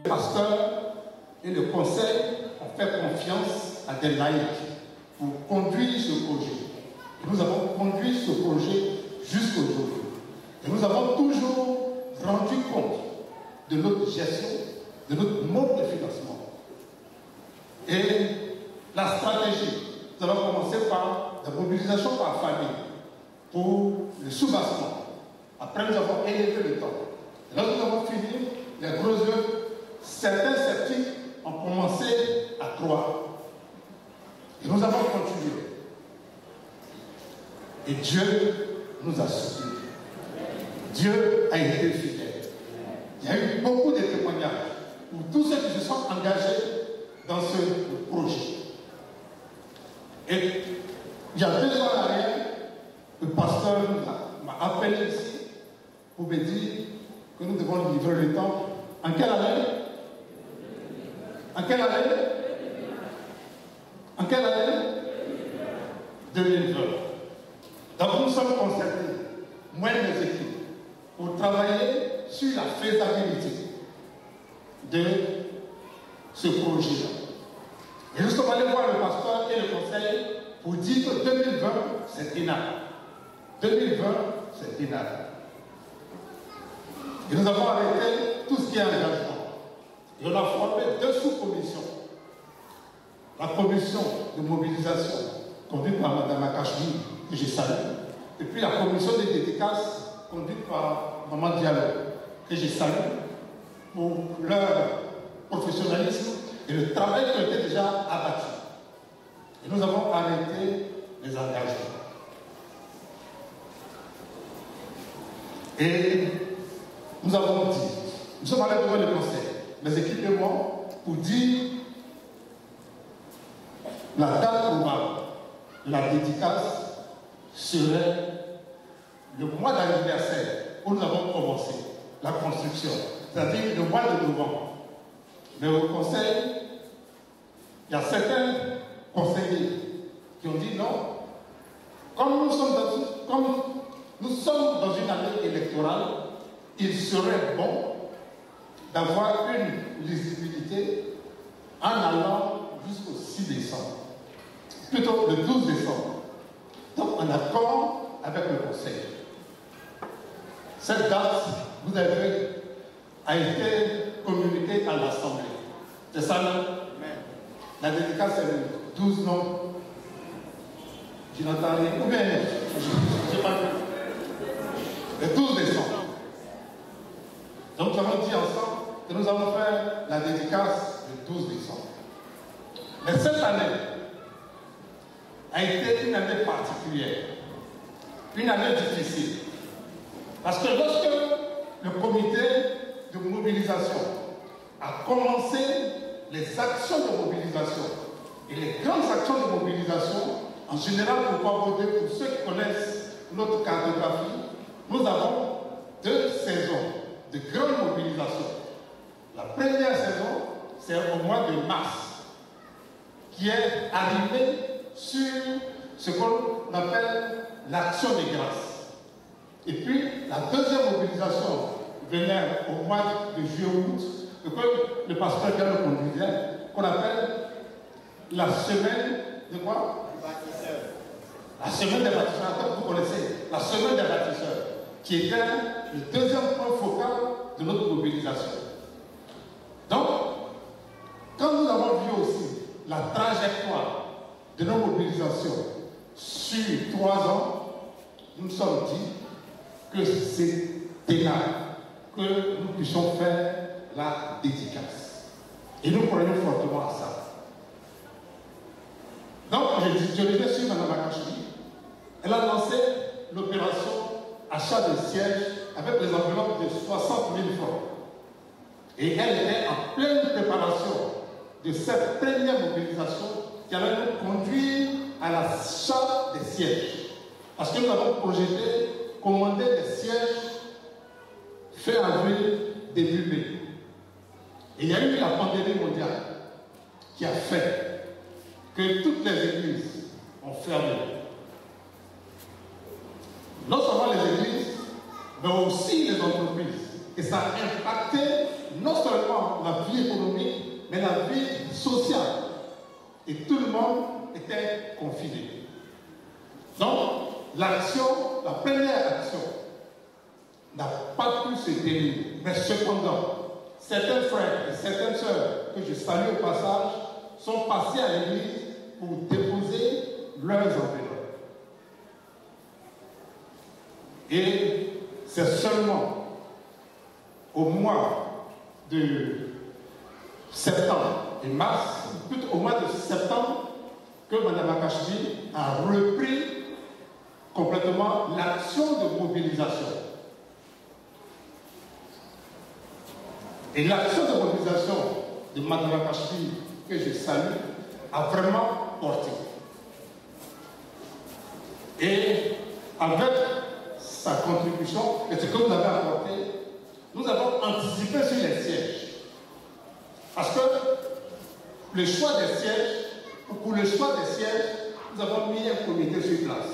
Le pasteur et le conseil ont fait confiance à des laïcs pour conduire ce projet. Et nous avons conduit ce projet jusqu'aujourd'hui. Et nous avons toujours rendu compte de notre gestion, de notre mode de financement. Et la stratégie, nous avons commencé par la mobilisation par famille pour le soubassement. Après, nous avons élevé le temps. Et là, nous avons fini les gros œuvres. Certains sceptiques ont commencé à croire. Et nous avons continué. Et Dieu nous a soutenus. Dieu a été fidèle. Il y a eu beaucoup de témoignages pour tous ceux qui se sont engagés dans ce projet. Et il y a 2 ans en arrière, le pasteur m'a appelé ici pour me dire que nous devons livrer le temps. En quelle année? En quelle année? En quelle année? 2020. Donc nous sommes concertés, moi et mes équipes, pour travailler sur la faisabilité de ce projet-là. Et nous sommes allés voir le pasteur et le conseil pour dire que 2020, c'est ténable. 2020, c'est ténable. Et nous avons arrêté tout ce qui est engagement. Et on a formé 2 sous-commissions. La commission de mobilisation, conduite par Mme Akashmi, que je salue, et puis la commission des dédicaces, conduite par Maman Diallo, que je salue, pour leur professionnalisme et le travail qui a été déjà abattu. Et nous avons arrêté les engagements. Et nous avons dit, nous sommes allés devant le conseil, mes équipes et moi, pour dire la date probable de la dédicace serait le mois d'anniversaire où nous avons commencé la construction, c'est-à-dire le mois de novembre. Mais au conseil, il y a certains conseillers qui ont dit non, comme nous sommes dans une année électorale, il serait bon d'avoir une lisibilité en allant jusqu'au 6 décembre, plutôt le 12 décembre. Donc en accord avec le conseil. Cette date, vous avez, a été communiquée à l'Assemblée. C'est ça, non? La dédicace, c'est le 12 novembre. Je n'entends rien. Ou bien, je n'ai pas vu. Le 12 décembre. Donc nous avons dit ensemble que nous allons faire la dédicace le 12 décembre. Mais cette année a été une année particulière, une année difficile. Parce que lorsque le comité de mobilisation a commencé les actions de mobilisation, et les grandes actions de mobilisation, en général, pour aborder, pour ceux qui connaissent notre cartographie, nous avons 2 saisons de grande mobilisation. La première saison, c'est au mois de mars, qui est arrivé sur ce qu'on appelle l'action des grâces. Et puis, la deuxième mobilisation venait au mois de juillet-août, que le pasteur vient le conduisait, qu'on appelle la semaine de quoi? La semaine des bâtisseurs, comme vous connaissez, la semaine des bâtisseurs, qui était le deuxième point focal de notre mobilisation. Donc, quand nous avons vu aussi la trajectoire de nos mobilisations sur 3 ans, nous nous sommes dit que c'est ténable que nous puissions faire la dédicace. Et nous croyons fortement à ça. Donc, je disais sur Mme Akashmi, elle a lancé l'opération achat de sièges avec les enveloppes de 60 000 francs. Et elle était en pleine préparation de cette première mobilisation qui allait nous conduire à l'achat des sièges. Parce que nous avons projeté commander des sièges fin avril, début mai. Et il y a eu la pandémie mondiale qui a fait que toutes les églises ont fermé. Non seulement les églises, mais aussi les entreprises Et ça a impacté non seulement la vie économique, mais la vie sociale. Et tout le monde était confiné. Donc, l'action, la première action, n'a pas pu se tenir. Mais cependant, certains frères et certaines sœurs que je salue au passage sont passés à l'église pour déposer leurs enveloppes. Et c'est seulement au mois de septembre et mars, plutôt au mois de septembre, que Mme Akashdi a repris complètement l'action de mobilisation. Et l'action de mobilisation de Mme Akashdi, que je salue, a vraiment porté. Et avec sa contribution et ce que vous avez apporté, nous avons anticipé sur les sièges. Parce que le choix des sièges, pour le choix des sièges, nous avons mis un comité sur place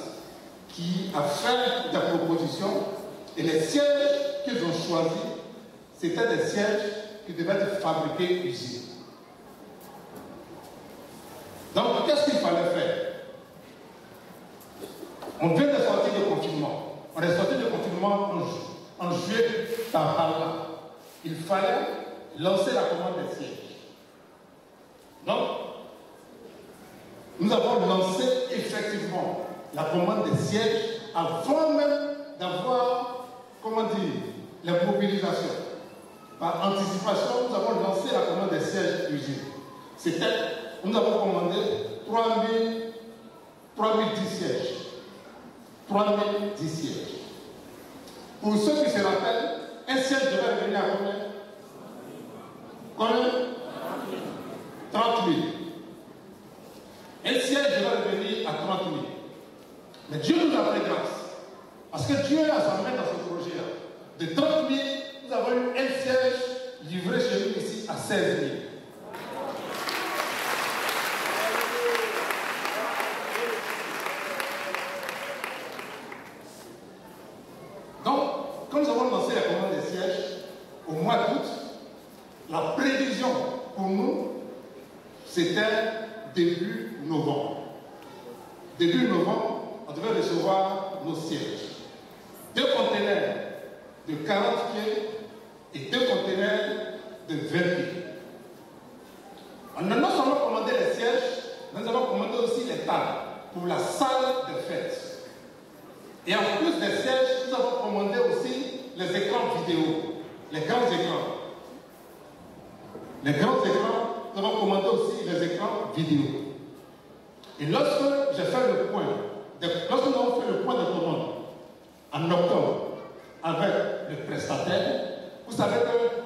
qui a fait des propositions et les sièges qu'ils ont choisis, c'était des sièges qui devaient être fabriqués ici. Donc, qu'est-ce qu'il fallait faire? On vient de sortir du confinement. On est sorti du confinement en juillet par là. Il fallait lancer la commande des sièges. Donc, nous avons lancé effectivement la commande des sièges avant même d'avoir, comment dire, la mobilisation. Par anticipation, nous avons lancé la commande des sièges usines. C'était, nous avons commandé 3010 sièges. 3010 sièges. Pour ceux qui se rappellent, un siège devait revenir à combien? Combien? 30 000. Un siège devait revenir à 30 000. Mais Dieu nous a fait grâce. Parce que Dieu a sa main dans ce projet-là. De 30 000, nous avons eu un siège livré chez nous ici à 16 000. Donc, quand nous avons lancé la commande des sièges, au mois d'août, la prévision pour nous, c'était début novembre. Début novembre, on devait recevoir nos sièges. 2 conteneurs de 40 pieds et 2 conteneurs de 20 pieds. On a non seulement commandé les sièges, mais nous avons commandé aussi les tables pour la salle de fête. Et en plus des sièges, nous avons commandé aussi les écrans vidéo, les grands écrans. Les grands écrans, nous avons commandé aussi les écrans vidéo. Et lorsque j'ai fait le point, lorsque nous avons fait le point de commande en octobre avec le prestataire, vous savez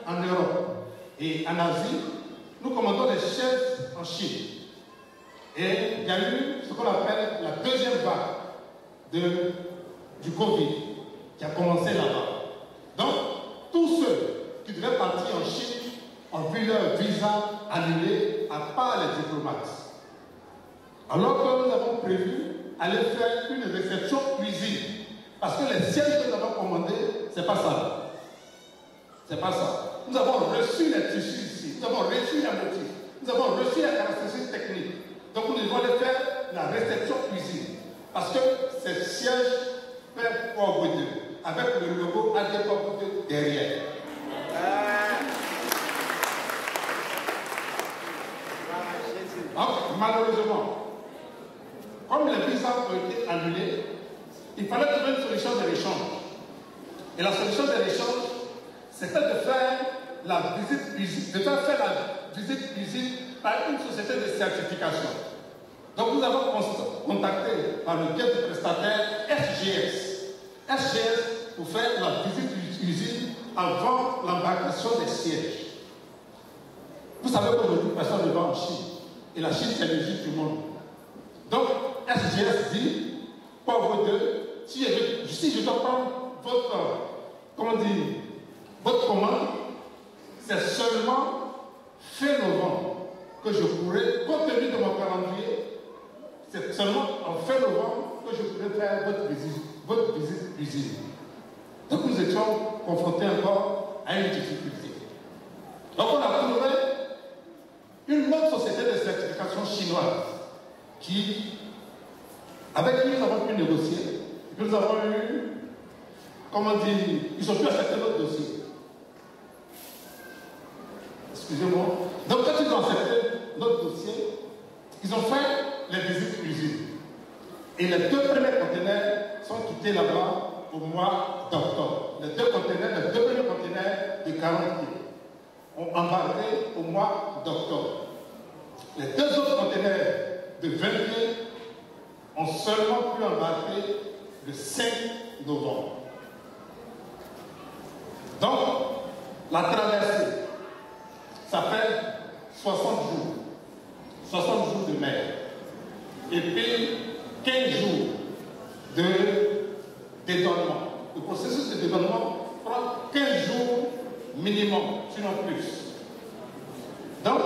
qu'en Europe et en Asie, nous commandons des chaises en Chine. Et il y a eu ce qu'on appelle la deuxième vague du Covid qui a commencé là-bas. Donc, tous ceux qui devaient partir en Chine ont vu leur visa annulé à part les diplomates. Alors que nous avons prévu aller faire une réception cuisine. Parce que les sièges que nous avons commandés, c'est pas ça. C'est pas ça. Nous avons reçu les tissus ici. Nous avons reçu la motif. Nous avons reçu la caractéristique technique. Donc nous devons aller faire la réception cuisine. Parce que ces sièges peuvent pauvre Dieu, avec le logo ADPOP derrière. Donc, malheureusement, comme les visas ont été annulés, il fallait trouver une solution de l'échange. Et la solution de l'échange, c'était de faire la visite usine, par une société de certification. Donc nous avons contacté par le biais du prestataire SGS. SGS pour faire la visite usine avant l'embarcation des sièges. Vous savez qu'aujourd'hui, personne ne va en Chine. Et la Chine, c'est l'Égypte du monde. Donc, SGS dit, pauvre Dieu, si je dois prendre votre commande, c'est seulement fin novembre que je pourrai, compte tenu de mon calendrier, c'est seulement en fin novembre que je pourrai faire votre visite usine. Donc nous étions confrontés encore a une difficulté. Donc on a trouvé une autre société de certification chinoise avec qui nous avons pu négocier, et puis nous avons eu, comment dire, ils ont pu accepter notre dossier. Excusez-moi. Donc quand ils ont accepté notre dossier, ils ont fait les visites usines. Et les 2 premiers conteneurs sont quittés là-bas au mois d'octobre. Les deux premiers conteneurs de 40 kg ont embarqué au mois d'octobre. Les 2 autres conteneurs de 20 pieds ont seulement pu embarquer le 5 novembre. Donc, la traversée, ça fait 60 jours. 60 jours de mer. Et puis, 15 jours de dédonnement. Le processus de dédonnement prend 15 jours minimum, sinon plus. Donc,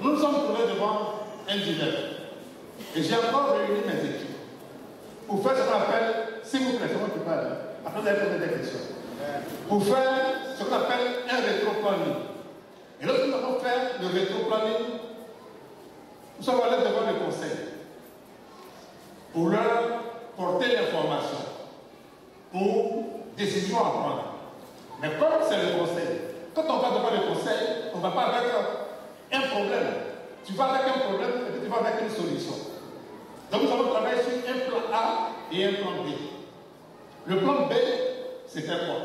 nous nous sommes trouvés devant un dilemme. Et j'ai encore réuni mes équipes pour faire ce qu'on appelle, s'il vous plaît, c'est moi qui parle, après vous allez poser des questions, pour faire ce qu'on appelle un rétro-planning. Et lorsque nous avons fait le rétro-planning, nous sommes allés devant le conseil pour leur porter l'information, pour décision à prendre. Mais comme c'est le conseil, quand on va devant le conseil, on ne va pas avec un problème. Tu vas avec un problème et puis tu vas avec une solution. Donc nous avons travaillé sur un plan A et un plan B. Le plan B, c'était quoi?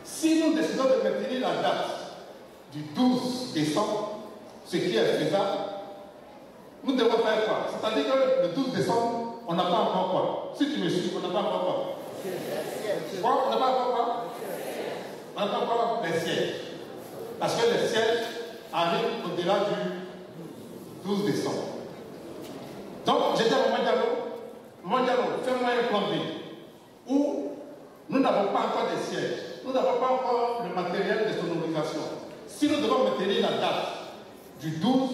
Si nous décidons de maintenir la date du 12 décembre, ce qui est faisable, nous devons faire quoi? C'est-à-dire que le 12 décembre, on n'a pas encore quoi? Si tu me suis, on n'a pas encore quoi? Quoi? On n'a pas encore quoi? On n'a pas encore les sièges. Parce que les sièges arrivent au-delà du 12 décembre. Donc, j'ai dit à Maman Diallo, fais-moi un plan B, où nous n'avons pas encore de sièges, nous n'avons pas encore le matériel de sonorisation. Si nous devons maintenir la date du 12,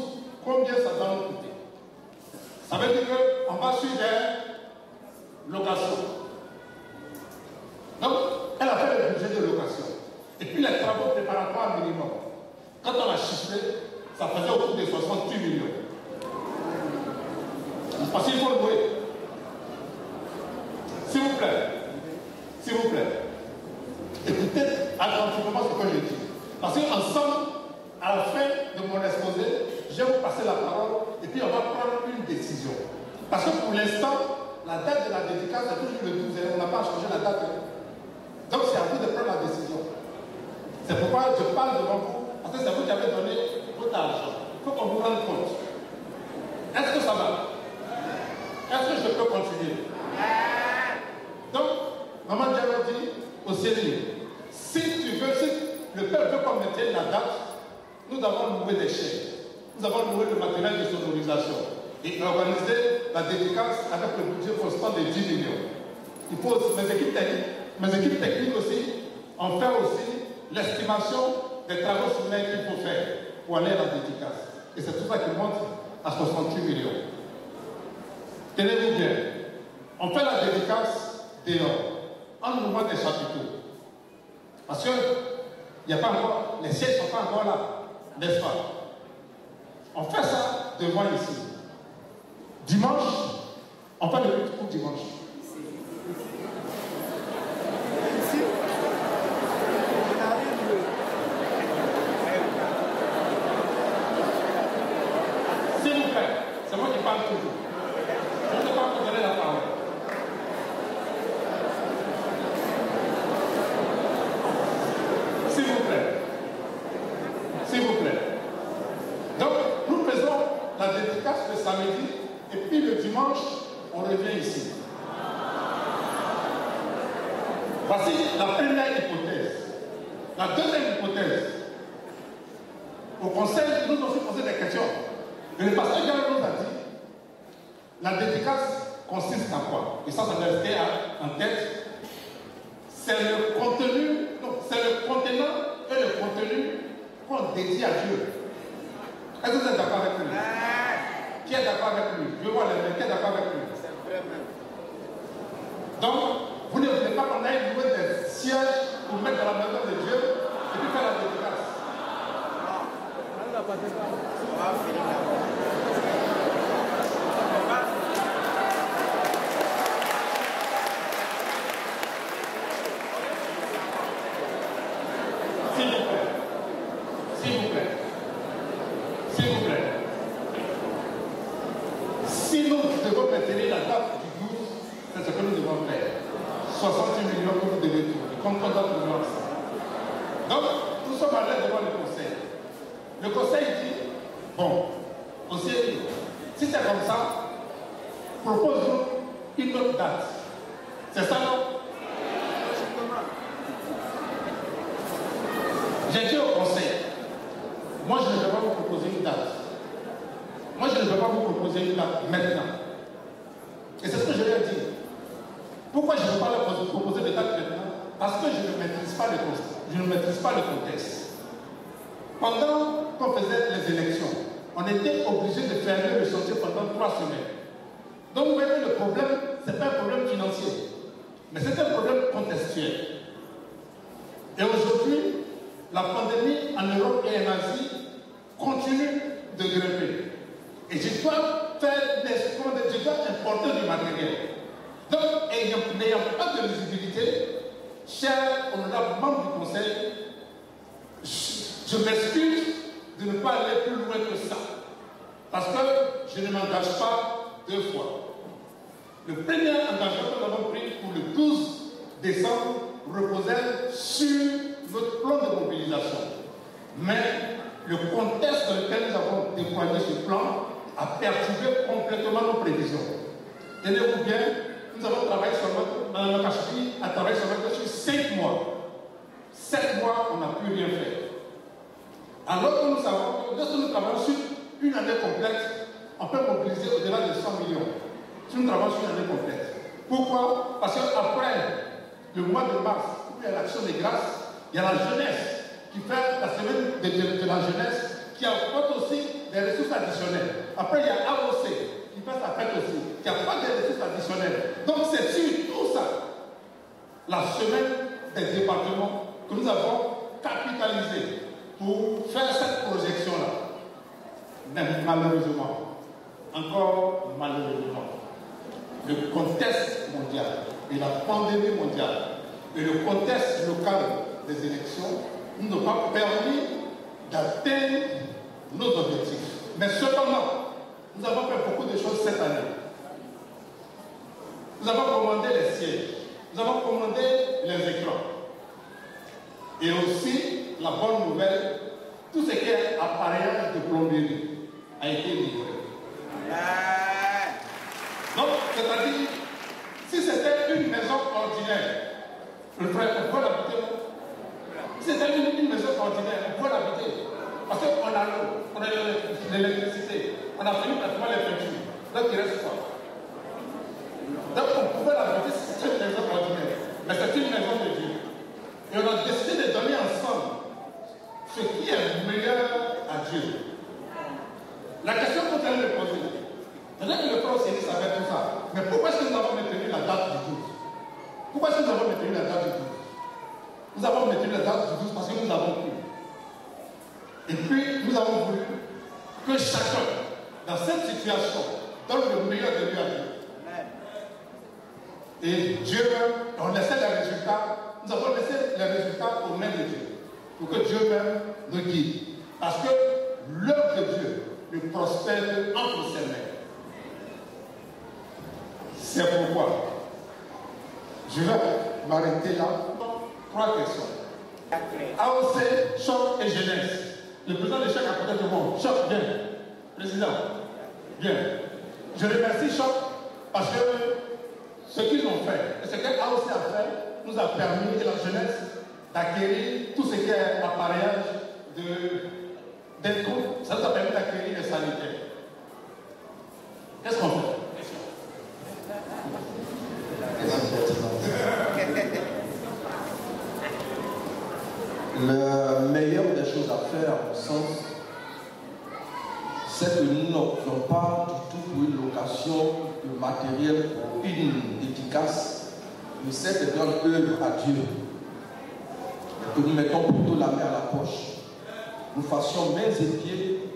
combien ça va nous coûter? Ça veut dire qu'on va suivre des locations. Donc, elle a fait le budget de location. Et puis les travaux préparatoires minimum. Quand on a chiffré, ça faisait autour de 68 millions. Parce qu'il faut louer. S'il vous plaît, écoutez attentivement ce que je dis. Parce qu'ensemble, à la fin de mon exposé, je vais vous passer la parole et puis on va prendre une décision. Parce que pour l'instant, la date de la dédicace est toujours le 12 et on n'a pas changé la date. Donc c'est à vous de prendre la décision. C'est pourquoi je parle devant vous, parce que c'est vous qui avez donné votre argent. Il faut qu'on vous rende compte. Est-ce que ça va? Est-ce que je peux continuer? Donc, Maman Diallo dit au Seigneur, si le peuple veut qu'on maintienne la date, nous avons loué des chaises, nous avons loué le matériel de sonorisation et organisé la dédicace avec le budget constant de 10 millions. Il faut aussi, mes équipes techniques aussi ont fait aussi l'estimation des travaux soumis qu'il faut faire pour aller à la dédicace. Et c'est tout ça qui monte à 68 millions. Tenez-vous bien, on fait la dédicace dehors, en ouvrant des chapiteaux. Parce que il n'y a pas encore, les sièges ne sont pas encore là, n'est-ce pas? On fait ça devant ici. Dimanche, on fait le culte pour dimanche. S'il vous plaît, c'est moi qui parle toujours. Je ne peux pas vous donner la parole. S'il vous plaît. Donc, nous faisons la dédicace le samedi et puis le dimanche, on revient ici. Voici la première hypothèse. La deuxième hypothèse. Au conseil, nous nous sommes posé des questions. Et le pasteur Diallo nous a dit, la dédicace consiste à quoi? Et ça m'est resté en tête. C'est le contenu, non, c'est le contenant et le contenu qu'on dédie à Dieu. Est-ce que vous êtes d'accord avec lui? Qui est d'accord avec lui? Je vois les mains, qui est d'accord avec lui? C'est vrai même. Donc, vous ne voulez pas qu'on aille louer des sièges pour mettre dans la maison de Dieu et puis faire la dédicace. Si nous devons maintenir la date du 12, c'est ce que nous devons faire. 68 millions que vous devez trouver. Comme on doit trouver ensemble. Donc, nous sommes allés devant le conseil. Le conseil dit, bon, aussi, si c'est comme ça, proposons une autre date. C'est ça, non? J'ai dit au conseil, moi je ne vais pas vous proposer une date. Moi je ne vais pas vous proposer une date maintenant. Et c'est ce que je leur ai dit. Pourquoi je ne vais pas leur proposer de date maintenant? Parce que je ne maîtrise pas le contexte. Pendant qu'on faisait les élections, on était obligé de fermer le chantier pendant 3 semaines. Donc vous voyez, le problème, ce n'est pas un problème financier, mais c'est un problème contextuel. Et aujourd'hui, la pandémie en Europe et en Asie continue de grimper. Et je dois importer du matériel. Donc, n'ayant pas de visibilité, chers honorables membres du Conseil, je m'excuse de ne pas aller plus loin que ça. Parce que je ne m'engage pas 2 fois. Le premier engagement que nous avons pris pour le 12 décembre reposait sur notre plan de mobilisation. Mais le contexte dans lequel nous avons déployé ce plan a perturbé complètement nos prévisions. Tenez-vous bien, nous avons travaillé sur notre Kachpi a travaillé sur notre sur 5 mois. 7 mois, on n'a plus rien fait. Alors que nous savons que lorsque nous travaillons sur une année complète, on peut mobiliser au-delà de 100 millions. Si nous travaillons sur une année complète. Pourquoi? Parce qu'après le mois de mars, où il y a l'action des grâces, il y a la jeunesse qui fait la semaine de la jeunesse, qui apporte aussi des ressources additionnelles. Après, il y a AOC qui fait sa fête aussi, qui apporte des ressources additionnelles. Donc, c'est sur tout ça, la semaine des départements, que nous avons capitalisé pour faire cette projection-là. Mais malheureusement, encore malheureusement, le contexte mondial et la pandémie mondiale et le contexte local des élections nous n'ont pas permis d'atteindre nos objectifs. Mais cependant, nous avons fait beaucoup de choses cette année. Nous avons commandé les sièges, nous avons commandé les écrans. Et aussi, la bonne nouvelle, tout ce qui est appareillage de plomberie a été livré. Donc, c'est-à-dire, si c'était une maison ordinaire, le frère, on peut l'habiter. Si c'était une maison ordinaire, on peut l'habiter. Parce qu'on a l'eau, on a l'électricité, on a fini pratiquement les peintures. Donc, il reste quoi? Donc, on pouvait l'habiter si c'était une maison ordinaire. Mais c'est une maison de Dieu. Et on a décidé de donner ensemble ce qui est meilleur à Dieu. La question que vous allez me poser, peut-être que le frère Céline savait tout ça, mais pourquoi est-ce que nous avons maintenu la date du 12? Pourquoi est-ce que nous avons maintenu la date du 12? Nous avons maintenu la date du 12 parce que nous avons cru. Et puis, nous avons voulu que chacun, dans cette situation, donne le meilleur de lui à Dieu. Et Dieu, on laissait les résultats, nous avons laissé les résultats aux mains de Dieu, pour que Dieu même nous guide. Parce que l'œuvre de Dieu ne prospère entre ses mains. C'est pourquoi je vais m'arrêter là. 3 questions. AOC, choc et jeunesse. Le président de Choc à côté de moi. Choc, bien. Président, bien. Je remercie Choc parce que ce qu'ils ont fait, et ce que AOC a fait, nous a permis, et la jeunesse, d'acquérir tout ce qui est appareillage d'être compte. Ça nous a permis d'acquérir les sanitaires. Qu'est-ce qu'on fait? La meilleure des choses à faire, au sens, c'est que nous n'optons pas du tout pour une location de matériel pour une efficace, mais c'est de donner œuvre à Dieu. Que nous mettons plutôt la main à la poche. nous fassions mains et pieds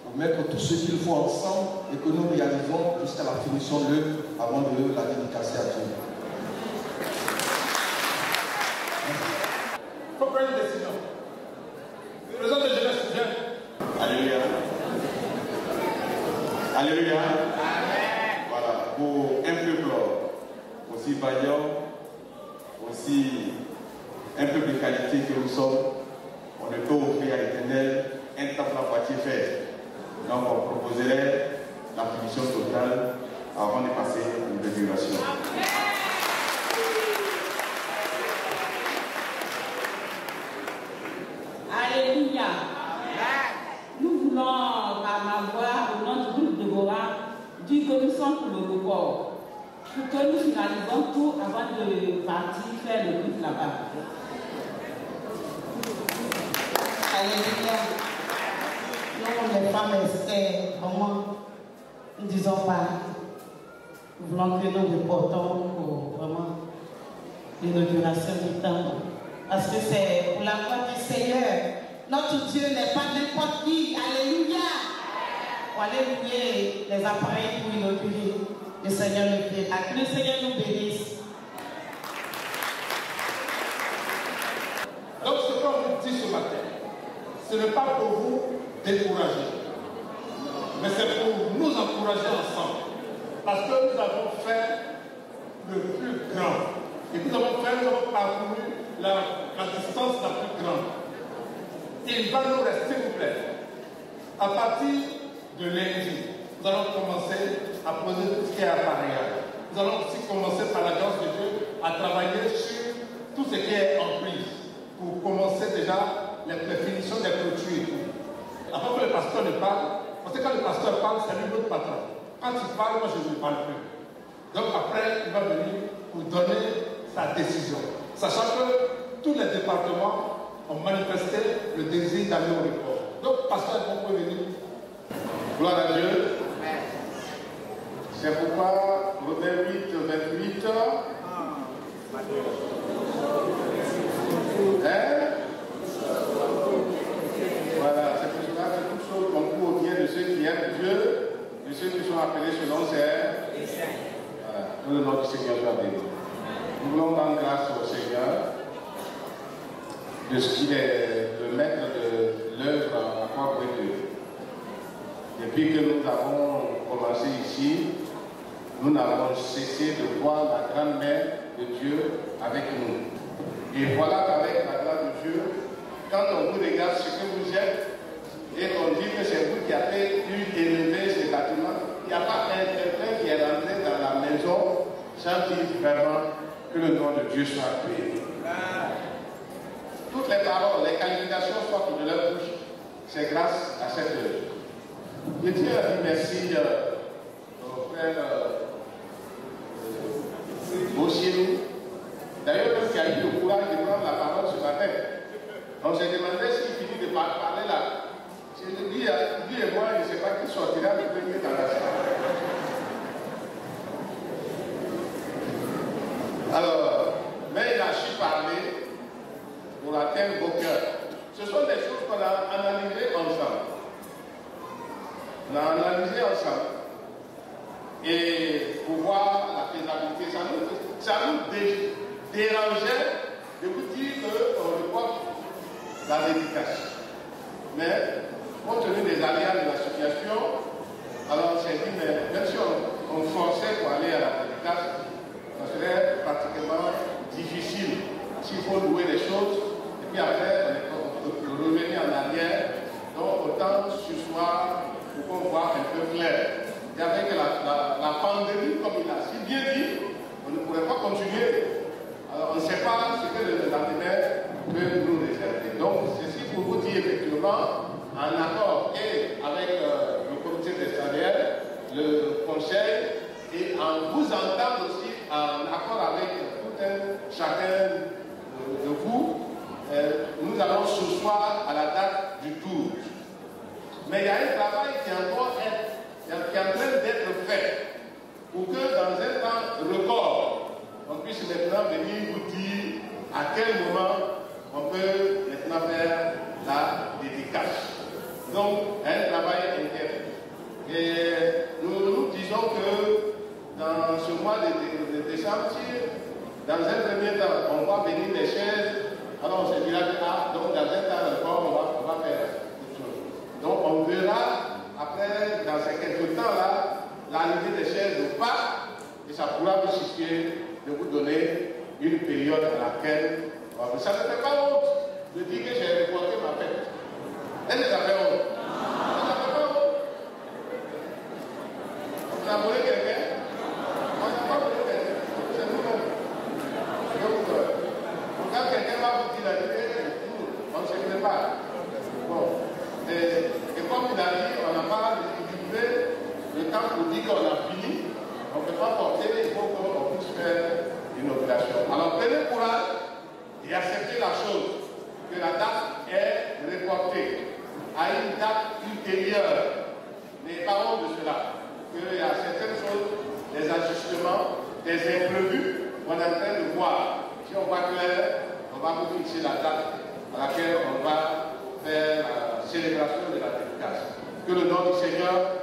pour mettre tout ce qu'il faut ensemble et que nous réalisons jusqu'à la finition de l'œuvre avant de la dédicacer à Dieu. Il faut prendre une décision. Le président de jeunesse vient. Alléluia. Alléluia. Amen. Voilà, pour un peuple aussi vaillant, aussi un peuple de qualité que nous sommes, on ne peut offrir à l'Éternel un temple à moitié fait. Donc on proposerait la finition totale avant de passer une déduration. Alléluia. Nous voulons, à ma voix, au nom du groupe de Gora, dire que nous sommes pour le record. Pour que nous finalisons tout avant de partir faire le culte là-bas. Alléluia. Nous, les femmes Esther, vraiment, nous ne disons pas. Nous voulons que nous reportons pour vraiment l'inauguration du temple. Parce que c'est pour la gloire du Seigneur. Notre Dieu n'est pas n'importe qui. Alléluia. On va aller louer les appareils pour inaugurer. Le Seigneur le fait. Que le Seigneur nous bénisse. Donc ce qu'on vous dit ce matin, ce n'est pas pour vous décourager, mais c'est pour nous encourager ensemble. Parce que nous avons fait le plus grand. Et nous avons parcouru la distance la plus grande. Il va nous rester, s'il vous plaît, à partir de lundi, nous allons commencer à poser tout ce qui est appareillage. Nous allons aussi commencer par la grâce de Dieu à travailler sur tout ce qui est en prise pour commencer déjà les finitions des clôtures et tout. Avant que le pasteur ne parle, parce que quand le pasteur parle, c'est lui notre patron. Quand il parle, moi je ne parle plus. Donc après, il va venir pour donner sa décision. Sachant que tous les départements ont manifesté le désir d'aller au report. Donc, pasteur, vous pouvez venir. Gloire à Dieu. C'est pourquoi Romains 8, 28. Voilà, c'est pour cela que toutes choses concourent au bien de ceux qui aiment Dieu, de ceux qui sont appelés selon ses. Voilà, que le nom du Seigneur soit béni. Nous voulons rendre grâce au Seigneur de ce qu'il est le maître de l'œuvre en accord avec Dieu. Depuis que nous avons commencé ici, nous n'avons cessé de voir la grande main de Dieu avec nous. Et voilà qu'avec la grâce de Dieu, quand on vous regarde ce que vous êtes, et qu'on dit que c'est vous qui avez pu élever ces bâtiments, il n'y a pas quelqu'un qui est rentré dans la maison sans dire vraiment que le nom de Dieu soit béni. Toutes les paroles, les qualifications sortent de leur bouche, c'est grâce à cette œuvre. Je tiens à dire merci au frère Bossier. D'ailleurs, même qui a eu le courage de prendre la parole ce matin. On s'est demandé s'il finit de parler là. Lui et moi, je ne sais pas qui sortira le premier dans la salle. Alors, mais il a su parler pour atteindre vos cœurs. Ce sont des choses qu'on a analysées ensemble. On a analysé ensemble. Et pour voir la faisabilité, ça nous dérangeait de vous dire qu'on reporte la dédicace. Mais, compte tenu des aléas de la situation, alors on s'est dit, mais même si on forçait pour aller à la dédicace, ça serait pratiquement difficile s'il faut louer les choses, et puis après, on peut revenir en arrière. Donc, autant ce soir, pour qu'on voit un peu clair. Et avec la pandémie, comme il a si bien dit, on ne pourrait pas continuer. Alors, on ne sait pas ce que le lendemain peut nous réserver. Donc, ceci pour vous dire effectivement, en accord et avec le comité des salaires, le conseil, et en vous entendant aussi en accord avec tout chacun de vous, nous allons ce soir à la date du 12. Mais il y a un travail qui est en train d'être fait pour que dans un temps record, on puisse maintenant venir vous dire à quel moment on peut maintenant faire la dédicace. Donc, un travail interne. Et nous disons que dans ce mois de décembre, dans un premier temps, on va venir des chaises, alors on se dira que donc dans un temps encore, on va faire quelque chose. Donc on verra, après, dans ces quelques temps-là, l'arrivée des chaises ou pas, et ça pourra vous suffire de vous donner une période à laquelle ça ne fait pas honte de dire que j'ai reporté ma fête. Est-ce que ça fait honte? Ça ne fait pas honte. Vous avez volé quelqu'un? On n'a pas volé quelqu'un. C'est nous-mêmes. Donc, quand quelqu'un va vous dire la vérité, on ne se prépare. Bon. Et comme il a dit, on n'a pas utilisé le temps pour dire qu'on a fini. On ne peut pas porter, il faut qu'on puisse faire une opération. Alors prenez courage et acceptez la chose, que la date est reportée à une date ultérieure. Mais parlons de cela, qu'il y a certaines choses, des ajustements, des imprévus qu'on est en train de voir. Si on voit clair, on va vous fixer la date à laquelle on va faire la célébration de la dédicace. Que le nom du Seigneur